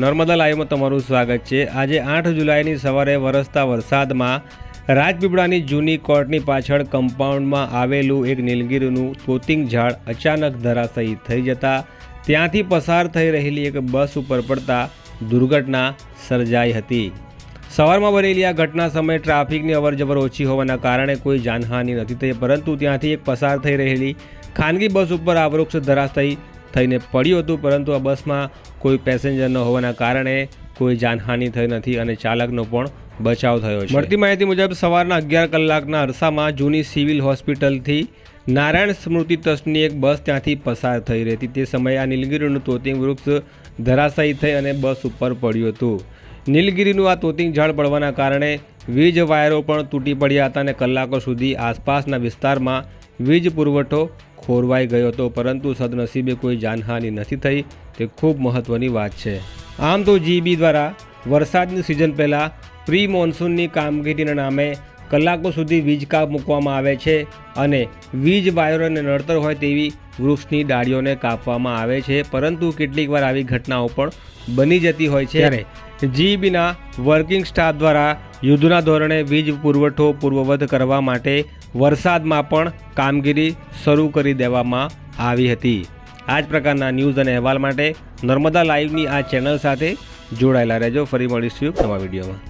નર્મદા લાઈવમાં તમારું સ્વાગત છે। આજે 8 જુલાઈની સવારે વરસતા વરસાદમાં રાજપીપળાની જૂની કોર્ટની પાછળ કમ્પાઉન્ડમાં આવેલું એક નીલગીરીનું તોતિંગ ઝાડ અચાનક ધરાશાયી થઈ જતા ત્યાંથી પસાર થઈ રહેલી એક બસ ઉપર પડતા દુર્ઘટના સર્જાઈ હતી। સવારમાં બનેલી આ ઘટના સમયે ટ્રાફિકની અવરજવર ઓછી હોવાના કારણે કોઈ જાનહાનિ નથી થઈ, પરંતુ ત્યાંથી એક પસાર થઈ રહેલી ખાનગી બસ ઉપર આ વૃક્ષ ધરાશાયી થઈને પડ્યું હતું, પરંતુ આ બસમાં કોઈ પેસેન્જર ન હોવાના કારણે કોઈ જાનહાનિ થઈ નથી અને ચાલકનો પણ બચાવ થયો છે। મળતી માહિતી મુજબ સવારના 11 કલાકના અરસામાં જૂની સિવિલ હોસ્પિટલથી નારાયણ સ્મૃતિ ટ્રસ્ટની એક બસ ત્યાંથી પસાર થઈ રહી હતી। તે સમયે આ નીલગીરીનું તોતિંગ વૃક્ષ ધરાશાયી થઈ અને બસ ઉપર પડ્યું હતું। નીલગીરીનું આ તોતિંગ ઝાડ પડવાના કારણે વીજ વાયરો પણ તૂટી પડ્યા હતા અને કલાકો સુધી આસપાસના વિસ્તારમાં વીજ પુરવઠો ખોરવાઈ ગયો હતો, પરંતુ સદનસીબે કોઈ જાનહાનિ નથી થઈ, તે ખૂબ મહત્ત્વની વાત છે। આમ તો જીબી દ્વારા વરસાદની સિઝન પહેલાં પ્રી મોન્સૂનની કામગીરીના નામે કલાકો સુધી વીજ કાપ મૂકવામાં આવે છે અને વીજ વાયરોને નડતર હોય તેવી વૃક્ષની ડાળીઓને કાપવામાં આવે છે, પરંતુ કેટલીક વાર આવી ઘટનાઓ પણ બની જતી હોય છે। ત્યારે જીબીના વર્કિંગ સ્ટાફ દ્વારા યુદ્ધના ધોરણે વીજ પુરવઠો પૂર્વવત કરવા માટે વરસાદમાં પણ કામગીરી શરૂ કરી દેવામાં આવી હતી। આ જ પ્રકારના ન્યૂઝ અને અહેવાલ માટે નર્મદા લાઈવની આ ચેનલ સાથે જોડાયેલા રહેજો। ફરી મળીશું નવા વિડીયોમાં।